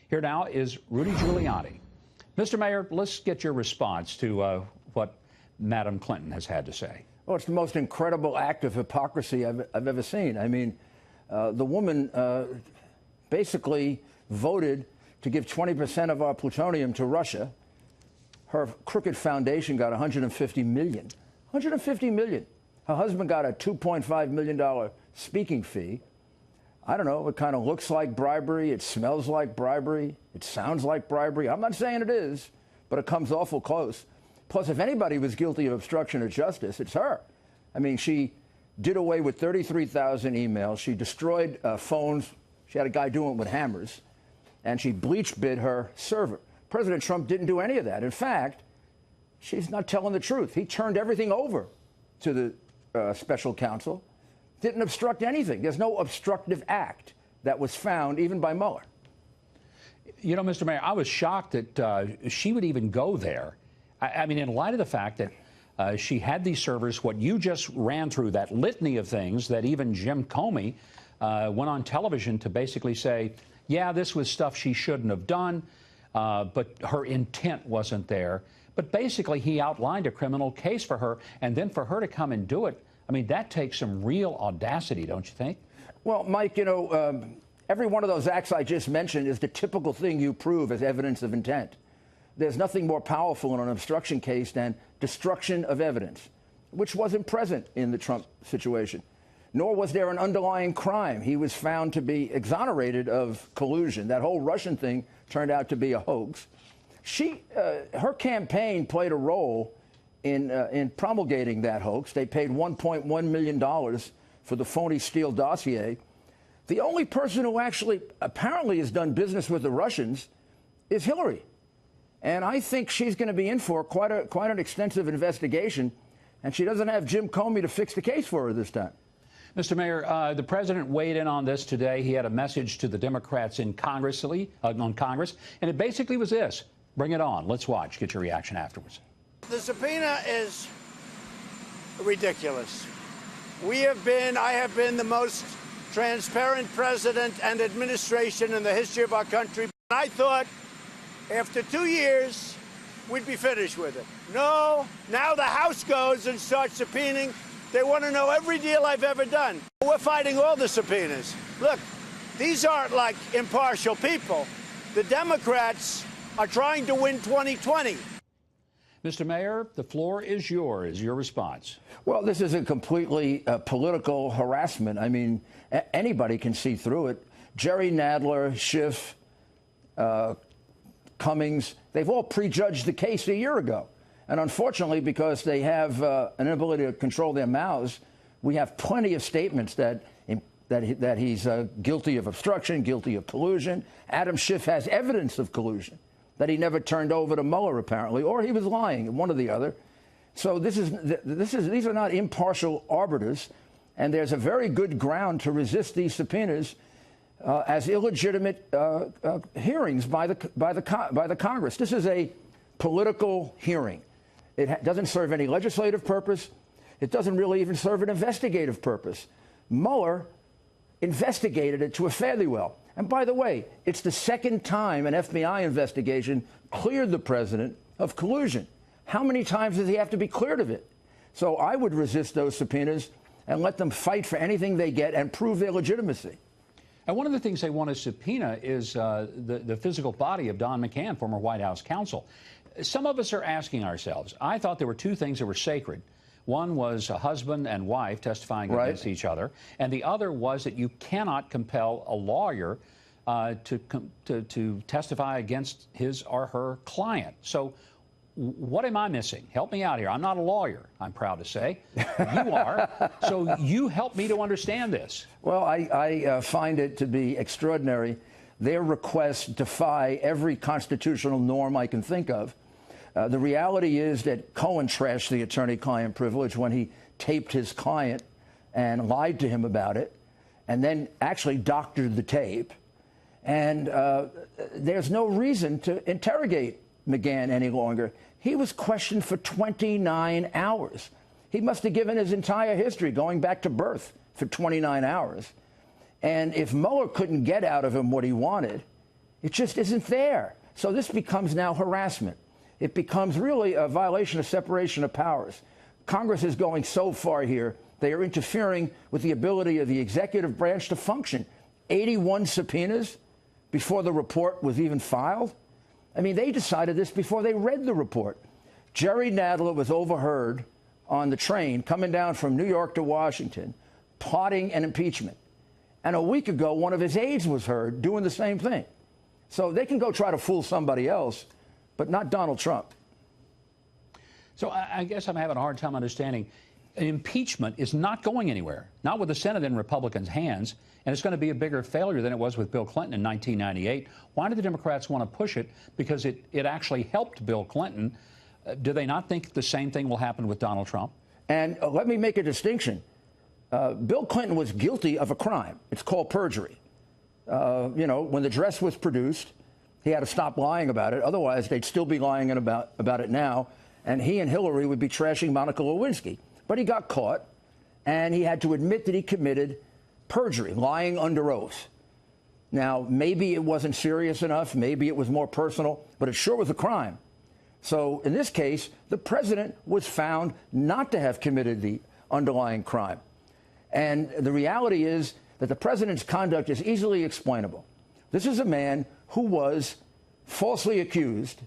Here now is Rudy Giuliani. Mr. Mayor, let's get your response to what Madam Clinton has had to say. Well, it's the most incredible act of hypocrisy I've ever seen. I mean, the woman basically voted to give 20% of our plutonium to Russia. Her crooked foundation got $150 million. $150 million. Her husband got a $2.5 million speaking fee. I don't know, it kind of looks like bribery, it smells like bribery, it sounds like bribery. I'm not saying it is, but it comes awful close. Plus, if anybody was guilty of obstruction of justice, it's her. I mean, she did away with 33,000 emails. She destroyed phones. She had a guy doing it with hammers. And she bleach bid her server. President Trump didn't do any of that. In fact, she's not telling the truth. He turned everything over to the special counsel. Didn't obstruct anything. There's no obstructive act that was found, even by Mueller. You know, Mr. Mayor, I was shocked that she would even go there. I mean, in light of the fact that she had these servers, what you just ran through, that litany of things that even Jim Comey went on television to basically say, yeah, this was stuff she shouldn't have done, but her intent wasn't there. But basically, he outlined a criminal case for her, and then for her to come and do it, I mean, that takes some real audacity, don't you think? Well, Mike, you know, every one of those acts I just mentioned is the typical thing you prove as evidence of intent. There's nothing more powerful in an obstruction case than destruction of evidence, which wasn't present in the Trump situation. Nor was there an underlying crime. He was found to be exonerated of collusion. That whole Russian thing turned out to be a hoax. Her campaign played a role in promulgating that hoax. They paid $1.1 million for the phony Steele dossier. The only person who actually apparently has done business with the Russians is Hillary. And I think she's going to be in for quite an extensive investigation, and she doesn't have Jim Comey to fix the case for her this time. Mr. Mayor, the president weighed in on this today. He had a message to the Democrats in Congress, and it basically was this. Bring it on. Let's watch. Get your reaction afterwards. The subpoena is ridiculous. I have been the most transparent president and administration in the history of our country. I thought after 2 years, we'd be finished with it. No, now the House goes and starts subpoenaing. They want to know every deal I've ever done. We're fighting all the subpoenas. Look, these aren't like impartial people. The Democrats are trying to win 2020. Mr. Mayor, the floor is yours. Your response. Well, this is a completely political harassment. I mean, anybody can see through it. Jerry Nadler, Schiff, Cummings, they've all prejudged the case a year ago. And unfortunately, because they have an inability to control their mouths, we have plenty of statements that he's guilty of obstruction, guilty of collusion. Adam Schiff has evidence of collusion that he never turned over to Mueller, apparently, or he was lying, one or the other. So these are not impartial arbiters, and there's a very good ground to resist these subpoenas as illegitimate hearings by the Congress. This is a political hearing. It doesn't serve any legislative purpose. It doesn't really even serve an investigative purpose. Mueller investigated it to a fairly well. And by the way, it's the second time an FBI investigation cleared the president of collusion. How many times does he have to be cleared of it? So I would resist those subpoenas and let them fight for anything they get and prove their legitimacy. And one of the things they want to subpoena is the physical body of Don McGahn, former White House counsel. Some of us are asking ourselves, I thought there were two things that were sacred. One was a husband and wife testifying against each other, and the other was that you cannot compel a lawyer to testify against his or her client. So what am I missing? Help me out here. I'm not a lawyer, I'm proud to say. You are. So you help me to understand this. Well, I find it to be extraordinary. Their requests defy every constitutional norm I can think of. The reality is that Cohen trashed the attorney-client privilege when he taped his client and lied to him about it, and then actually doctored the tape. And there's no reason to interrogate McGahn any longer. He was questioned for 29 hours. He must have given his entire history, going back to birth, for 29 hours. And if Mueller couldn't get out of him what he wanted, It just isn't there. So this becomes now harassment. It becomes really a violation of separation of powers. Congress is going so far here. They are interfering with the ability of the executive branch to function. 81 subpoenas before the report was even filed. I mean, they decided this before they read the report. Jerry Nadler was overheard on the train coming down from New York to Washington, plotting an impeachment. And a week ago, one of his aides was heard doing the same thing. So they can go try to fool somebody else, but not Donald Trump. So I guess I'm having a hard time understanding. Impeachment is not going anywhere, not with the Senate in Republicans' hands, and it's going to be a bigger failure than it was with Bill Clinton in 1998. Why do the Democrats want to push it? Because it actually helped Bill Clinton. Do they not think the same thing will happen with Donald Trump? And let me make a distinction. Bill Clinton was guilty of a crime. It's called perjury. You know, when the dress was produced, he had to stop lying about it. Otherwise, they'd still be lying about it now, and he and Hillary would be trashing Monica Lewinsky. But he got caught, and he had to admit that he committed perjury, lying under oath. Now, maybe it wasn't serious enough. Maybe it was more personal, but it sure was a crime. So in this case, the president was found not to have committed the underlying crime. And the reality is that the president's conduct is easily explainable. This is a man who was falsely accused,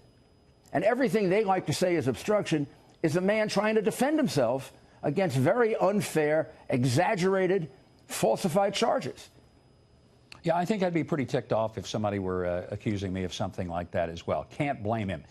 and everything they like to say is obstruction is a man trying to defend himself against very unfair, exaggerated, falsified charges. Yeah, I think I'd be pretty ticked off if somebody were accusing me of something like that as well. Can't blame him.